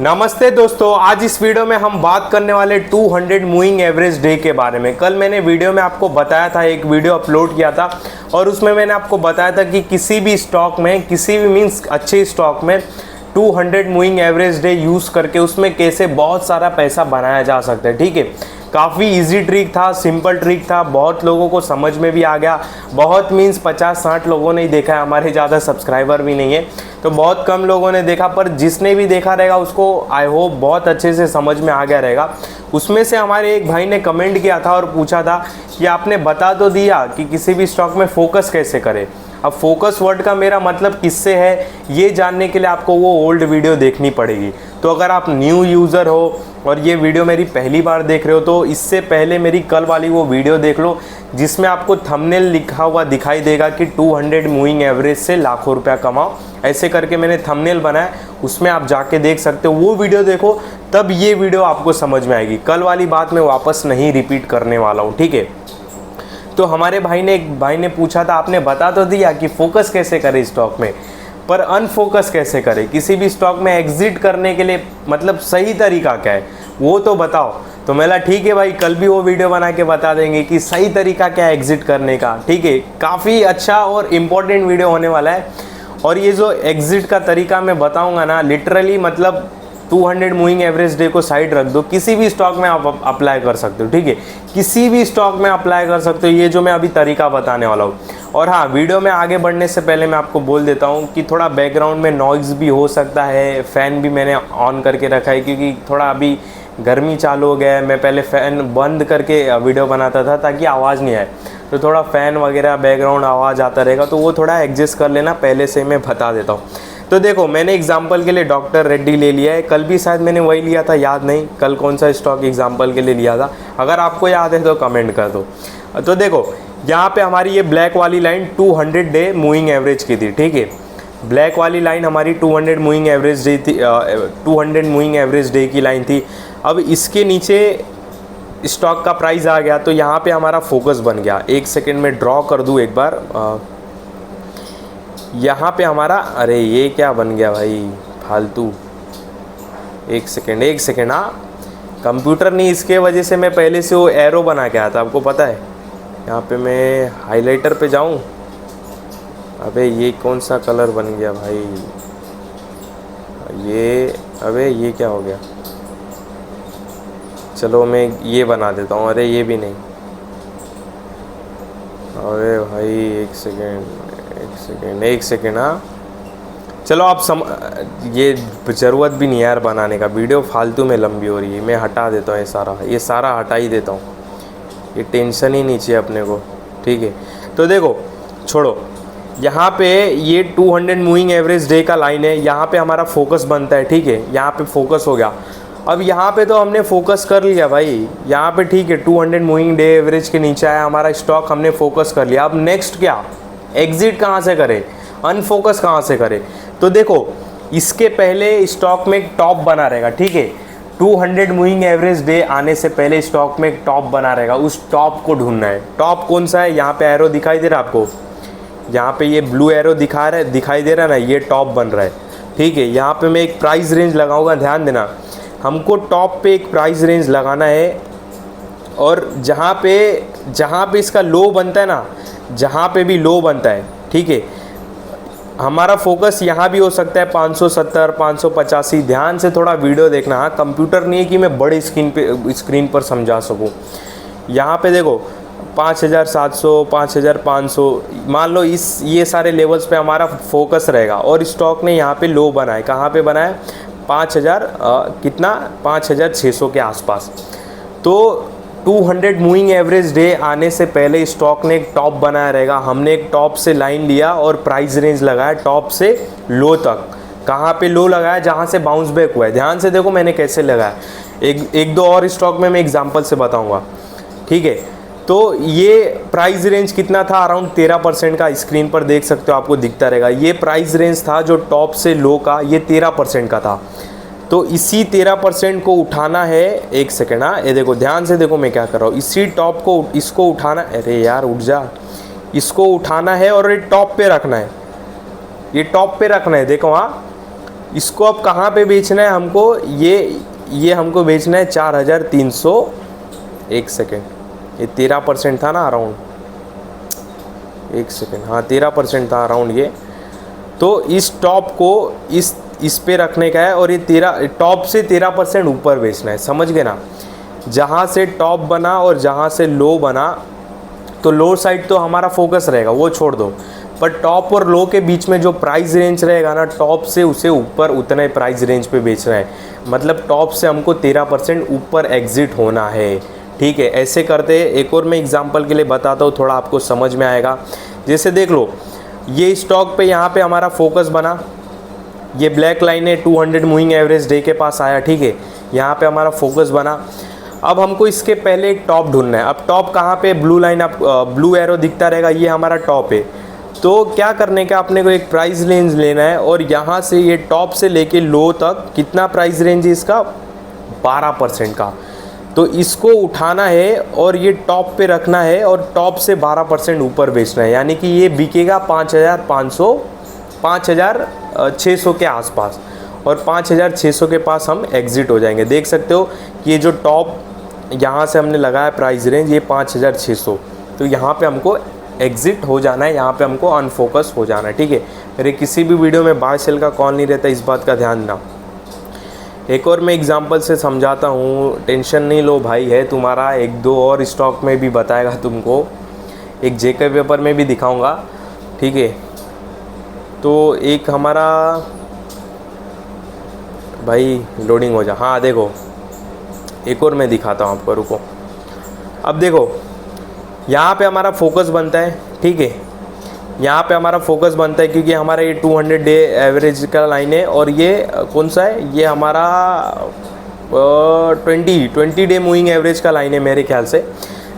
नमस्ते दोस्तों, आज इस वीडियो में हम बात करने वाले 200 मूविंग एवरेज डे के बारे में। कल मैंने वीडियो में आपको बताया था, एक वीडियो अपलोड किया था और उसमें मैंने आपको बताया था कि किसी भी स्टॉक में, किसी भी मीन्स अच्छे स्टॉक में 200 मूविंग एवरेज डे यूज़ करके उसमें कैसे बहुत सारा पैसा बनाया जा सकता है। ठीक है, काफ़ी इजी ट्रिक था, सिंपल ट्रिक था, बहुत लोगों को समझ में भी आ गया। बहुत मीन्स 50-60 लोगों ने ही देखा है, हमारे ज़्यादा सब्सक्राइबर भी नहीं है तो बहुत कम लोगों ने देखा, पर जिसने भी देखा रहेगा उसको आई होप बहुत अच्छे से समझ में आ गया रहेगा। उसमें से हमारे एक भाई ने कमेंट किया था और पूछा था कि आपने बता तो दिया कि किसी भी स्टॉक में फोकस कैसे करें। अब फोकस वर्ड का मेरा मतलब किससे है, ये जानने के लिए आपको वो ओल्ड वीडियो देखनी पड़ेगी। तो अगर आप न्यू यूज़र हो और ये वीडियो मेरी पहली बार देख रहे हो तो इससे पहले मेरी कल वाली वो वीडियो देख लो जिसमें आपको थंबनेल लिखा हुआ दिखाई देगा कि 200 मूविंग एवरेज से लाखों रुपया कमाओ। ऐसे करके मैंने थंबनेल बनाया, उसमें आप जाके देख सकते हो। वो वीडियो देखो, तब ये वीडियो आपको समझ में आएगी। कल वाली बात मैं वापस नहीं रिपीट करने वाला हूँ, ठीक है। तो हमारे एक भाई ने पूछा था, आपने बता तो दिया कि फोकस कैसे करें स्टॉक में, पर अनफोकस कैसे करें, किसी भी स्टॉक में एग्जिट करने के लिए मतलब सही तरीका क्या है वो तो बताओ। तो मैं ठीक है भाई, कल भी वो वीडियो बना के बता देंगे कि सही तरीका क्या है एग्जिट करने का। ठीक है, काफ़ी अच्छा और इम्पोर्टेंट वीडियो होने वाला है। और ये जो एग्जिट का तरीका मैं बताऊंगा ना, लिटरली मतलब 200 मूविंग एवरेज डे को साइड रख दो, किसी भी स्टॉक में आप अप्लाई कर सकते हो। ठीक है, किसी भी स्टॉक में अप्लाई कर सकते हो, ये जो मैं अभी तरीका बताने वाला हूँ। और हाँ, वीडियो में आगे बढ़ने से पहले मैं आपको बोल देता हूँ कि थोड़ा बैकग्राउंड में नॉइज़ भी हो सकता है। फ़ैन भी मैंने ऑन करके रखा है क्योंकि थोड़ा अभी गर्मी चालू हो गया है। मैं पहले फ़ैन बंद करके वीडियो बनाता था ताकि आवाज़ नहीं आए, तो थोड़ा फ़ैन वगैरह बैकग्राउंड आवाज़ आता रहेगा, तो वो थोड़ा एडजस्ट कर लेना, पहले से मैं बता देता हूँ। तो देखो, मैंने एग्जांपल के लिए डॉक्टर रेड्डी ले लिया है। कल भी शायद मैंने वही लिया था, याद नहीं कल कौन सा स्टॉक एग्जांपल के लिए लिया था। अगर आपको याद है तो कमेंट कर दो। तो देखो, यहाँ पे हमारी ये ब्लैक वाली लाइन 200 डे मूविंग एवरेज की थी। ठीक है, ब्लैक वाली लाइन हमारी 200 मूविंग एवरेज डे थी, 200 मूविंग एवरेज डे की लाइन थी। अब इसके नीचे स्टॉक का प्राइस आ गया, तो यहाँ पे हमारा फोकस बन गया। एक सेकेंड में ड्रॉ कर दूँ एक बार। यहाँ पे हमारा, अरे ये क्या बन गया भाई फालतू। एक सेकेंड, हाँ कंप्यूटर नहीं, इसके वजह से मैं पहले से वो एरो बना के आया था, आपको पता है। यहाँ पे मैं हाइलाइटर पे जाऊँ, अबे ये कौन सा कलर बन गया भाई ये, अबे ये क्या हो गया। चलो मैं ये बना देता हूँ। अरे ये भी नहीं, अरे भाई एक सेकेंड, हाँ चलो आप ये ज़रूरत भी नहीं है यार बनाने का, वीडियो फालतू में लंबी हो रही है। मैं हटा देता हूँ ये सारा हटा ही देता हूँ, ये टेंशन ही नहीं चाहिए अपने को। ठीक है, तो देखो छोड़ो, यहाँ पे ये 200 मूविंग एवरेज डे का लाइन है, यहाँ पे हमारा फोकस बनता है। ठीक है, यहाँ पे फोकस हो गया। अब यहाँ पे तो हमने फोकस कर लिया भाई, यहाँ पे ठीक है 200 मूविंग डे एवरेज के नीचे आया हमारा स्टॉक, हमने फोकस कर लिया। अब नेक्स्ट क्या, एग्जिट कहाँ से करें, अनफोकस कहाँ से करें। तो देखो, इसके पहले स्टॉक में एक टॉप बना रहेगा। ठीक है, 200 मूविंग एवरेज डे आने से पहले स्टॉक में एक टॉप बना रहेगा, उस टॉप को ढूंढना है। टॉप कौन सा है, यहाँ पे एरो दिखाई दे रहा है आपको, यहाँ पे ये ब्लू एरो दिखाई दे रहा है ना, ये टॉप बन रहा है। ठीक है, यहाँ पे मैं एक प्राइस रेंज लगाऊंगा, ध्यान देना, हमको टॉप पे एक प्राइस रेंज लगाना है। और जहाँ पे इसका लो बनता है ना, जहाँ पे भी लो बनता है, ठीक है, हमारा फोकस यहाँ भी हो सकता है 570, 585। ध्यान से थोड़ा वीडियो देखना, हाँ कंप्यूटर नहीं है कि मैं बड़े स्क्रीन पर समझा सकूँ। यहाँ पे देखो 5700, 5500, मान लो ये सारे लेवल्स पे हमारा फोकस रहेगा। और स्टॉक ने यहाँ पे लो बनाए, कहाँ पे बनाया, 5000 कितना, 5600 के आसपास। तो 200 मूविंग एवरेज डे आने से पहले स्टॉक ने एक टॉप बनाया रहेगा। हमने एक टॉप से लाइन लिया और प्राइस रेंज लगाया टॉप से लो तक। कहाँ पे लो लगाया, जहाँ से बाउंस बैक हुआ है। ध्यान से देखो मैंने कैसे लगाया, एक दो और स्टॉक में मैं एग्जांपल से बताऊंगा। ठीक है, तो ये प्राइस रेंज कितना था, अराउंड 13% का, स्क्रीन पर देख सकते हो, आपको दिखता रहेगा। ये प्राइस रेंज था जो टॉप से लो का, ये 13% का था। तो इसी 13% को उठाना है। एक सेकेंड, हाँ ये देखो, ध्यान से देखो मैं क्या कर रहा हूँ। इसी टॉप को, इसको उठाना, अरे यार उठ जा, इसको उठाना है और ये टॉप पे रखना है, ये टॉप पे रखना है। देखो हाँ, इसको अब कहाँ पे बेचना है हमको, ये हमको बेचना है 4300, एक सेकेंड, ये 13% था ना अराउंड, एक सेकेंड, हाँ 13% था अराउंड ये। तो इस टॉप को इस पे रखने का है और ये टॉप से 13% ऊपर बेचना है, समझ गए ना। जहाँ से टॉप बना और जहाँ से लो बना, तो लो साइड तो हमारा फोकस रहेगा, वो छोड़ दो, पर टॉप और लो के बीच में जो प्राइस रेंज रहेगा ना, टॉप से उसे ऊपर उतने प्राइस रेंज पे बेचना है। मतलब टॉप से हमको 13% ऊपर एग्जिट होना है, ठीक है। ऐसे करते हैं, एक और मैं एग्जांपल के लिए बताता हूँ, थोड़ा आपको समझ में आएगा। जैसे देख लो, ये स्टॉक पे यहाँ पे हमारा फोकस बना, ये ब्लैक लाइन है 200 मूविंग एवरेज डे के पास आया, ठीक है। यहाँ पे हमारा फोकस बना। अब हमको इसके पहले एक टॉप ढूंढना है। अब टॉप कहाँ पे, ब्लू लाइन, आप ब्लू एरो दिखता रहेगा, ये हमारा टॉप है। तो क्या करने का, अपने को एक प्राइस रेंज लेना है और यहाँ से ये टॉप से लेके लो तक कितना प्राइस रेंज है इसका, 12% का। तो इसको उठाना है और ये टॉप पे रखना है और टॉप से 12% ऊपर बेचना है, यानी कि ये बिकेगा 5500, 5600 के आसपास, और 5600 के पास हम एग्जिट हो जाएंगे। देख सकते हो कि ये जो टॉप यहाँ से हमने लगाया प्राइस रेंज, ये 5600, तो यहाँ पे हमको एग्जिट हो जाना है, यहाँ पे हमको अनफोकस हो जाना है, ठीक है। मेरे किसी भी वीडियो में बाय सेल का कॉल नहीं रहता, इस बात का ध्यान देना। एक और मैं एग्जांपल से समझाता हूँ, टेंशन नहीं लो भाई, है तुम्हारा। एक दो और स्टॉक में भी बताएगा तुमको, एक जेके पेपर में भी दिखाऊंगा, ठीक है। तो एक हमारा, भाई लोडिंग हो जा, हाँ देखो एक और मैं दिखाता हूँ आपको, रुको। अब देखो यहाँ पे हमारा फोकस बनता है, ठीक है। यहाँ पे हमारा फोकस बनता है क्योंकि हमारा ये 200 डे एवरेज का लाइन है, और ये कौन सा है, ये हमारा 20 डे मूविंग एवरेज का लाइन है मेरे ख्याल से।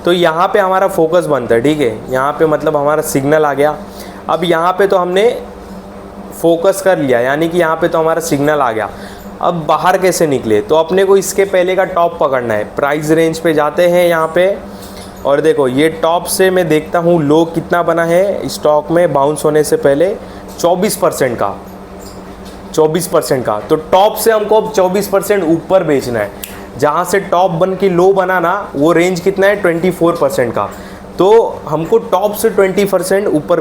तो यहाँ पे हमारा फोकस बनता है, ठीक है। यहाँ पे मतलब हमारा सिग्नल आ गया। अब यहाँ पे तो हमने फोकस कर लिया, यानी कि यहाँ पे तो हमारा सिग्नल आ गया। अब बाहर कैसे निकले, तो अपने को इसके पहले का टॉप पकड़ना है। प्राइस रेंज पे जाते हैं यहाँ पे, और देखो ये टॉप से मैं देखता हूँ लो कितना बना है स्टॉक में बाउंस होने से पहले, 24% का, 24% का। तो टॉप से हमको अब 24% ऊपर बेचना है। जहाँ से टॉप बन के लो बना ना, वो रेंज कितना है, 24% का। तो हमको टॉप से 24% ऊपर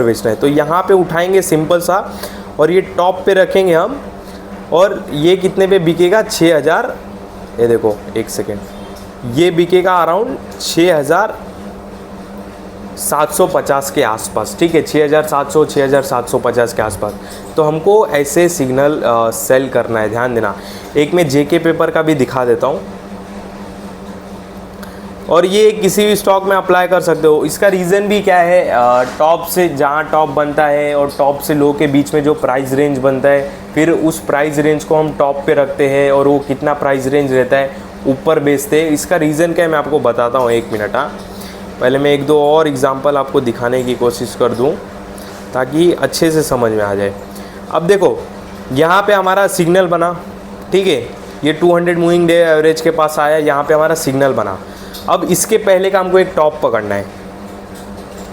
बेचना है। तो यहाँ पे उठाएंगे सिंपल सा, और ये टॉप पे रखेंगे हम, और ये कितने पे बिकेगा, 6000, ये देखो एक सेकेंड, ये बिकेगा अराउंड 6750 के आसपास, ठीक है। 6700, 6750 के आसपास। तो हमको ऐसे सिग्नल सेल करना है, ध्यान देना। एक मैं जेके पेपर का भी दिखा देता हूँ, और ये किसी भी स्टॉक में अप्लाई कर सकते हो। इसका रीज़न भी क्या है, टॉप से जहाँ टॉप बनता है और टॉप से लो के बीच में जो प्राइस रेंज बनता है, फिर उस प्राइस रेंज को हम टॉप पे रखते हैं, और वो कितना प्राइस रेंज रहता है ऊपर बेचते हैं। इसका रीज़न क्या है मैं आपको बताता हूँ, एक मिनट। हाँ, पहले मैं एक दो और एग्जांपल आपको दिखाने की कोशिश कर दूँ ताकि अच्छे से समझ में आ जाए। अब देखो यहाँ पे हमारा सिग्नल बना, ठीक है। ये 200 मूविंग डे एवरेज के पास आया, यहाँ पे हमारा सिग्नल बना। अब इसके पहले का हमको एक टॉप पकड़ना है।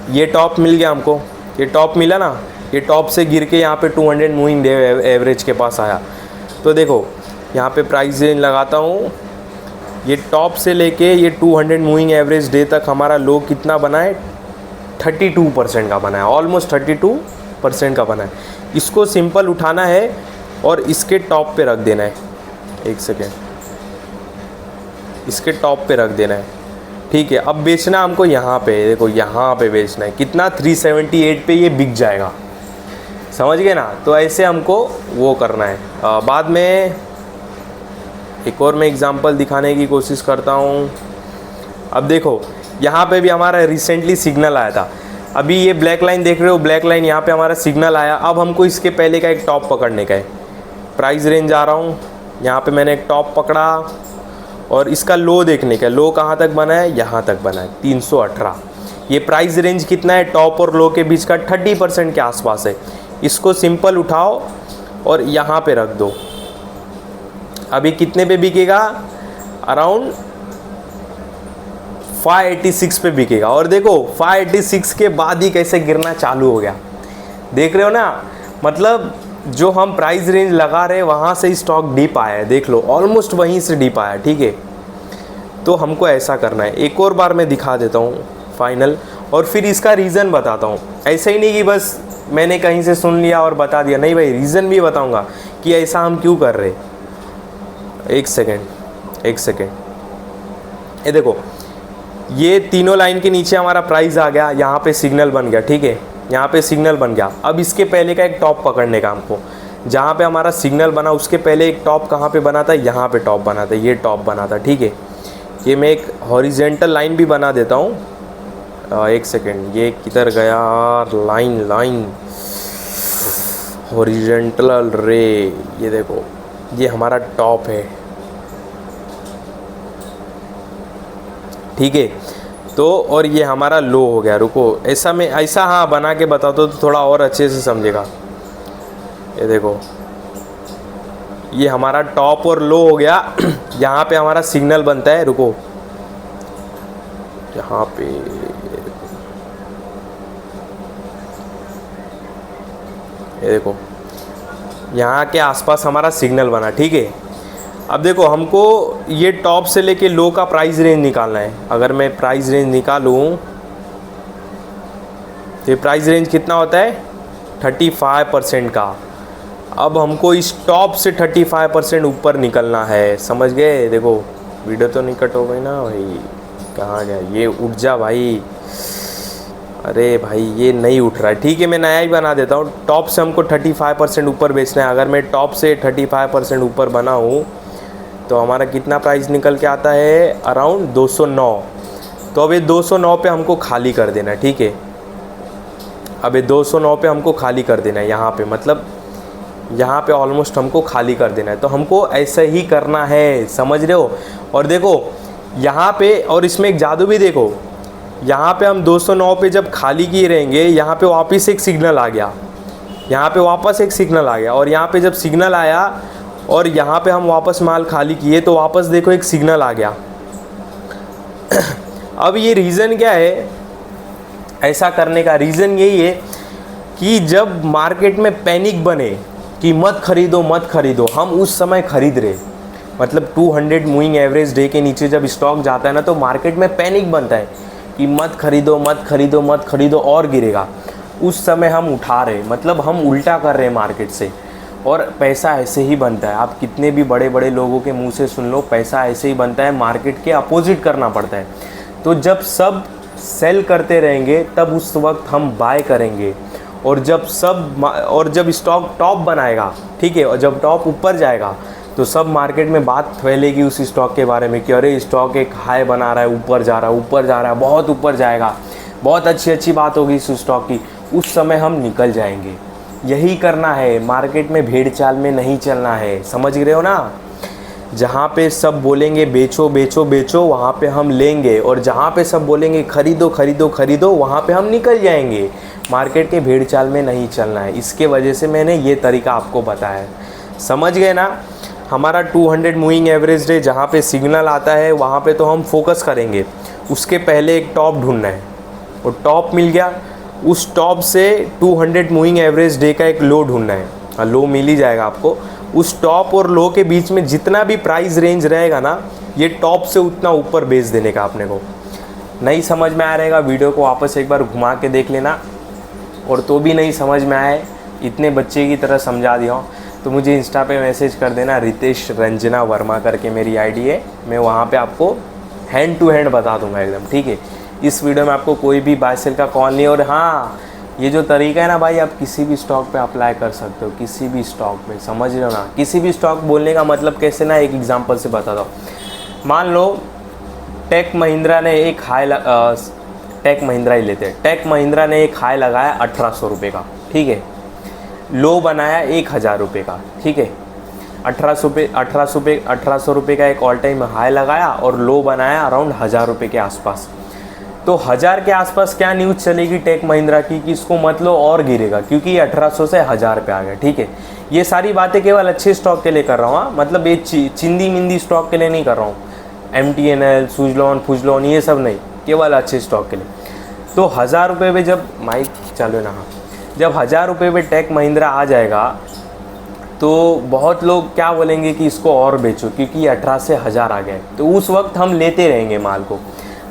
ये टॉप मिल गया हमको, ये टॉप मिला ना, ये टॉप से गिर के यहाँ पे 200 मूविंग डे एवरेज के पास आया। तो देखो यहाँ पे प्राइस रेंज लगाता हूँ, ये टॉप से लेके ये 200 मूविंग एवरेज डे तक हमारा लो कितना बना है, 32% का बना है, ऑलमोस्ट 32% का बना है। इसको सिंपल उठाना है और इसके टॉप पे रख देना है, एक सेकेंड, इसके टॉप पे रख देना है, ठीक है। अब बेचना हमको यहाँ पे, देखो यहाँ पे बेचना है, कितना, 378 पे ये बिक जाएगा, समझ गए ना। तो ऐसे हमको वो करना है। बाद में एक और मैं एग्जांपल दिखाने की कोशिश करता हूँ। अब देखो यहाँ पे भी हमारा रिसेंटली सिग्नल आया था। अभी ये ब्लैक लाइन देख रहे हो, ब्लैक लाइन, यहाँ पे हमारा सिग्नल आया। अब हमको इसके पहले का एक टॉप पकड़ने का है। प्राइस रेंज आ रहा हूँ, यहाँ पे मैंने एक टॉप पकड़ा, और इसका लो देखने का। लो कहाँ तक बना है, यहाँ तक बना है, 318। ये प्राइस रेंज कितना है टॉप और लो के बीच का, 30% के आसपास है। इसको सिंपल उठाओ और यहाँ पे रख दो। अभी कितने पे बिकेगा, अराउंड 586 पे बिकेगा। और देखो 586 के बाद ही कैसे गिरना चालू हो गया, देख रहे हो ना। मतलब जो हम प्राइस रेंज लगा रहे हैं वहाँ से स्टॉक डीप आया है, देख लो ऑलमोस्ट वहीं से डीप आया है, ठीक है। तो हमको ऐसा करना है, एक और बार मैं दिखा देता हूँ फाइनल, और फिर इसका रीज़न बताता हूँ। ऐसा ही नहीं कि बस मैंने कहीं से सुन लिया और बता दिया, नहीं भाई, रीज़न भी बताऊँगा कि ऐसा हम क्यों कर रहे। एक सेकेंड, ये देखो, ये तीनों लाइन के नीचे हमारा प्राइस आ गया, यहाँ पे सिग्नल बन गया, ठीक है, यहाँ पे सिग्नल बन गया। अब इसके पहले का एक टॉप पकड़ने का हमको, जहाँ पे हमारा सिग्नल बना उसके पहले एक टॉप कहाँ पे बना था, यहाँ पे टॉप बना था, ये टॉप बना था, ठीक है। ये मैं एक हॉरिजेंटल लाइन भी बना देता हूँ। एक सेकेंड, ये किधर गया, लाइन हॉरिजेंटल रे, ये देखो, ये हमारा टॉप है, ठीक है। तो और ये हमारा लो हो गया, रुको, ऐसा हाँ बना के बता दो तो थोड़ा और अच्छे से समझेगा। ये देखो, ये हमारा टॉप और लो हो गया। यहाँ पे हमारा सिग्नल बनता है, रुको, यहाँ पे ये देखो, यहाँ के आसपास हमारा सिग्नल बना, ठीक है। अब देखो, हमको ये टॉप से लेके लो का प्राइस रेंज निकालना है। अगर मैं प्राइस रेंज निकालूं तो ये प्राइस रेंज कितना होता है, 35% का। अब हमको इस टॉप से 35% ऊपर निकलना है, समझ गए। देखो वीडियो तो नहीं कट हो गई ना भाई, कहाँ गया ये, उठ जा भाई, अरे भाई ये नहीं उठ रहा है, ठीक है, मैं नया ही बना देता हूँ। टॉप से हमको 35% ऊपर बेचना है। अगर मैं टॉप से 35% ऊपर बना हूँ तो हमारा कितना प्राइस निकल के आता है, अराउंड 209। तो अब ये 209 पे हमको खाली कर देना है, ठीक है। अब ये 209 पे हमको खाली कर देना है, यहाँ पे मतलब यहाँ पे ऑलमोस्ट हमको खाली कर देना है। तो हमको ऐसा ही करना है, समझ रहे हो। और देखो यहाँ पे, और इसमें एक जादू भी देखो, यहाँ पे हम 209 पे जब खाली किए रहेंगे, यहाँ पे वापस एक सिग्नल आ गया, यहाँ पे वापस एक सिग्नल आ गया, और यहाँ पे जब सिग्नल आया और यहाँ पे हम वापस माल खाली किए तो वापस देखो एक सिग्नल आ गया। अब ये रीज़न क्या है ऐसा करने का, रीज़न यही है कि जब मार्केट में पैनिक बने कि मत खरीदो मत खरीदो, हम उस समय खरीद रहे। मतलब 200 मूविंग एवरेज डे के नीचे जब स्टॉक जाता है ना, तो मार्केट में पैनिक बनता है कि मत खरीदो मत खरीदो मत खरीदो और गिरेगा। उस समय हम उठा रहे, मतलब हम उल्टा कर रहे हैं मार्केट से। और पैसा ऐसे ही बनता है, आप कितने भी बड़े बड़े लोगों के मुंह से सुन लो, पैसा ऐसे ही बनता है, मार्केट के अपोजिट करना पड़ता है। तो जब सब सेल करते रहेंगे तब उस वक्त हम बाय करेंगे, और जब स्टॉक टॉप बनाएगा, ठीक है, और जब टॉप ऊपर जाएगा तो सब मार्केट में बात फैलेगी उस स्टॉक के बारे में कि अरे स्टॉक एक हाई बना रहा है, ऊपर जा रहा है, बहुत ऊपर जाएगा, बहुत अच्छी बात होगी इस स्टॉक की। उस समय हम निकल जाएंगे। यही करना है, मार्केट में भेड़ चाल में नहीं चलना है, समझ रहे हो ना। जहाँ पे सब बोलेंगे बेचो बेचो बेचो, वहाँ पे हम लेंगे, और जहाँ पे सब बोलेंगे खरीदो खरीदो खरीदो, वहाँ पे हम निकल जाएंगे। मार्केट के भेड़ चाल में नहीं चलना है। इसके वजह से मैंने ये तरीका आपको बताया, समझ गए ना। हमारा 200 मूविंग एवरेज डे जहाँ पे सिग्नल आता है वहाँ पे तो हम फोकस करेंगे। उसके पहले एक टॉप ढूंढना है, और टॉप मिल गया, उस टॉप से 200 मूविंग एवरेज डे का एक लो ढूंढना है। लो मिल ही जाएगा आपको। उस टॉप और लो के बीच में जितना भी प्राइस रेंज रहेगा ना, ये टॉप से उतना ऊपर बेच देने का अपने को। नहीं समझ में आ रहेगा, वीडियो को वापस एक बार घुमा के देख लेना, और तो भी नहीं समझ में आए, इतने बच्चे की तरह समझा दिया हूँ तो मुझे इंस्टा पे मैसेज कर देना, रितेश रंजना वर्मा करके मेरी आईडी है। मैं वहाँ पे आपको हैंड टू हैंड बता दूंगा एकदम, ठीक है। इस वीडियो में आपको कोई भी बाय सेल का कॉल नहीं। और हाँ, ये जो तरीका है ना भाई, आप किसी भी स्टॉक पे अप्लाई कर सकते हो, किसी भी स्टॉक पे, समझ रहे हो ना। किसी भी स्टॉक बोलने का मतलब कैसे ना, एक एग्जांपल से बताता हूँ। मान लो टेक महिंद्रा ने एक हाई, टेक महिंद्रा ही लेते हैं, टेक महिंद्रा ने एक हाई लगाया 1800 रुपये का, ठीक है। लो बनाया 1000 रुपये का, ठीक है। 1800 रुपये का एक ऑल टाइम हाई लगाया, और लो बनाया अराउंड 1000 रुपये के आसपास। तो 1000 के आसपास क्या न्यूज़ चलेगी टेक महिंद्रा की कि इसको मत लो और गिरेगा, क्योंकि 1800 से 1000 पे आ गया, ठीक है। ये सारी बातें केवल अच्छे स्टॉक के लिए कर रहा हूँ, मतलब ये चिंदी मिंदी स्टॉक के लिए नहीं कर रहा हूँ। MTNL, सुजलॉन फुजलॉन ये सब नहीं, केवल अच्छे स्टॉक के लिए। तो 1000 रुपये पे जब माइक चालू ना, जब 1000 रुपये पे टेक महिंद्रा आ जाएगा तो बहुत लोग क्या बोलेंगे कि इसको और बेचो, क्योंकि 18 से 1000 आ गए। तो उस वक्त हम लेते रहेंगे माल को,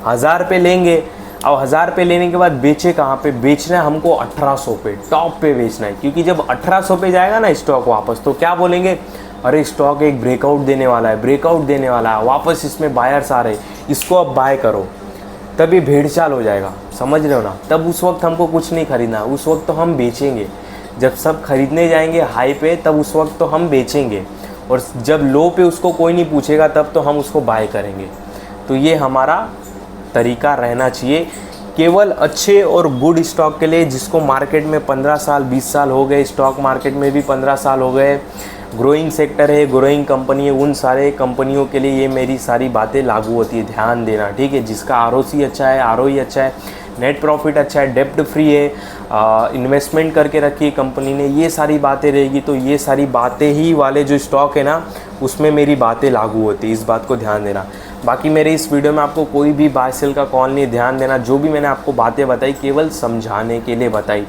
1000 पे लेंगे। अब 1000 पे लेने के बाद बेचे कहाँ पे? बेचना है हमको 1800 पे, टॉप पे बेचना है। क्योंकि जब 1800 पे जाएगा ना स्टॉक वापस, तो क्या बोलेंगे, अरे स्टॉक एक ब्रेकआउट देने वाला है, ब्रेकआउट देने वाला है, वापस इसमें बायर्स आ रहे, इसको अब बाय करो। तब ये भेड़चाल हो जाएगा, समझ रहे हो ना। तब उस वक्त हमको कुछ नहीं खरीदना, उस वक्त तो हम बेचेंगे। जब सब खरीदने जाएंगे हाई पे, तब उस वक्त तो हम बेचेंगे, और जब लो पे उसको कोई नहीं पूछेगा तब तो हम उसको बाय करेंगे। तो ये हमारा तरीका रहना चाहिए केवल अच्छे और गुड स्टॉक के लिए, जिसको मार्केट में 15 साल 20 साल हो गए, स्टॉक मार्केट में भी 15 साल हो गए, ग्रोइंग सेक्टर है, ग्रोइंग कंपनी है, उन सारे कंपनियों के लिए ये मेरी सारी बातें लागू होती है। ध्यान देना, ठीक है। जिसका आरओसी अच्छा है, आरओई अच्छा है, नेट प्रॉफिट अच्छा है, डेप्ट फ्री है, इन्वेस्टमेंट करके रखी है कंपनी ने, ये सारी बातें रहेगी। तो ये सारी बातें ही वाले जो स्टॉक है ना, उसमें मेरी बातें लागू होती है, इस बात को ध्यान देना। बाकी मेरे इस वीडियो में आपको कोई भी बाय सेल का कॉल नहीं, ध्यान देना। जो भी मैंने आपको बातें बताई केवल समझाने के लिए बताई,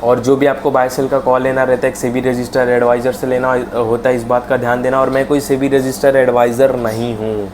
और जो भी आपको बाय सेल का कॉल लेना रहता है एक सेबी रजिस्टर्ड एडवाइज़र से लेना होता है, इस बात का ध्यान देना। और मैं कोई सेबी रजिस्टर्ड एडवाइज़र नहीं हूँ।